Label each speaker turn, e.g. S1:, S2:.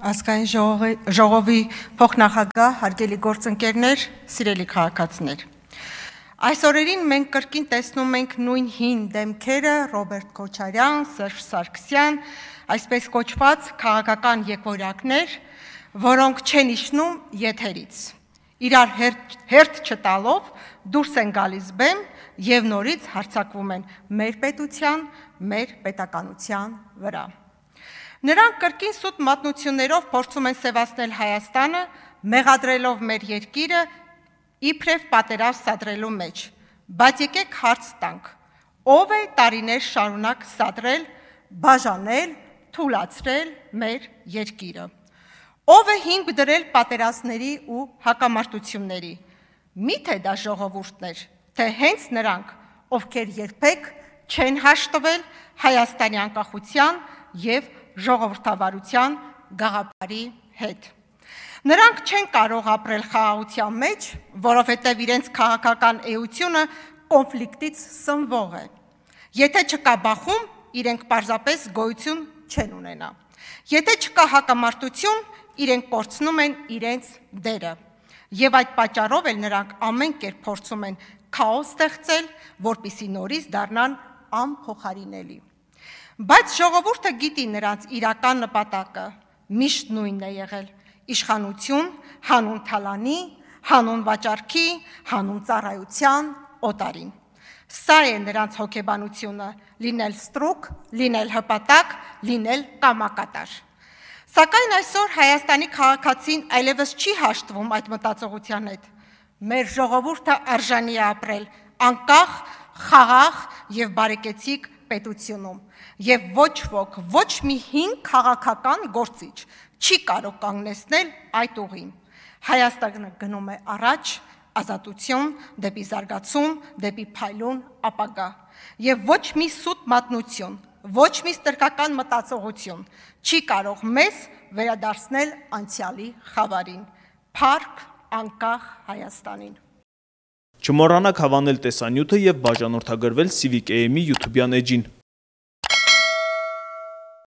S1: Ազգային ժողովի փոխնախագահ, հարգելի գործընկերներ, սիրելի քաղաքացիներ։ Այս օրերին մենք կրկին տեսնում ենք նույն հին դեմքերը՝ Ռոբերտ Քոչարյան, Սերժ Սարգսյան, այսպես կոչված քաղաքական եկորյակներ, որոնք չեն իջնում եթերից։ Իրար հերթ չտալով դուրս են գալիս բեմ եւ նորից հարձակվում են մեր պետության, մեր պետականության վրա։ Նրանք կրկին սուտ մատնություններով փորձում են սևացնել Հայաստանը, մեղադրելով մեր երկիրը իբրև պատերազմ սադրելու մեջ, բայց եկեք հարց տանք, ով է տարիներ շարունակ սադրել, բաժանել, թուլացրել մեր երկիրը, ով է հիմք դրել պատերազմների ու հակամարտությունների, միթե դա ժողովուրդներ, թե հենց նրանք, ովքեր երբեք չեն հաշտվել Հայաստանի անկախության և ժողովրդավարության գաղափարի հետ։ Նրանք չեն կարող ապրել խաղաղության մեջ, որովհետև իրենց քաղաքական էությունը կոնֆլիկտից սնվող է։ Եթե չկա բախում, իրենք պարզապես գոյություն չեն ունենա։ Եթե չկա հակամարտություն, իրենք կորցնում են իրենց դերը։ Եվ այդ պատճառով էլ նրանք ամեն կերպ փորձում են քաոս ստեղծել, որպեսզի նորից դառնան անփոխարինելի։ Բայց ժողովուրդը գիտի նրանց իրական նպատակը, միշտ նույնն է եղել՝ իշխանություն, հանուն թալանի, հանուն վաճառքի, հանուն ծառայության, օտարին։ Սա է նրանց հոգեբանությունը՝ լինել ստրուկ, լինել հպատակ, լինել կամակատար։ Սակայն այսօր Հայաստանի քաղաքացին այլևս չի հաշտվում այդ մտածողության հետ։ Մեր ժողովուրդը արժանի է ապրել անկախ, խաղաղ եւ բարեկեցիկ պետությունում, եւ ոչ ոք, ոչ մի հին քաղաքական գործիչ չի կարող կանգնեցնել այդ ուղին։ Հայաստանը գնում է առաջ, ազատություն, դեպի զարգացում, դեպի փայլուն ապագա, եւ ոչ մի սուտ մատնություն, ոչ մի ստրկական մտածողություն չի կարող մեզ վերադարձնել անցյալի խավարին, փառք անկախ Հայաստանին։
S2: Չմոռանաք հավանել տեսանյութը եւ բաժանորդագրվել Civic AM-ի YouTube-յան էջին։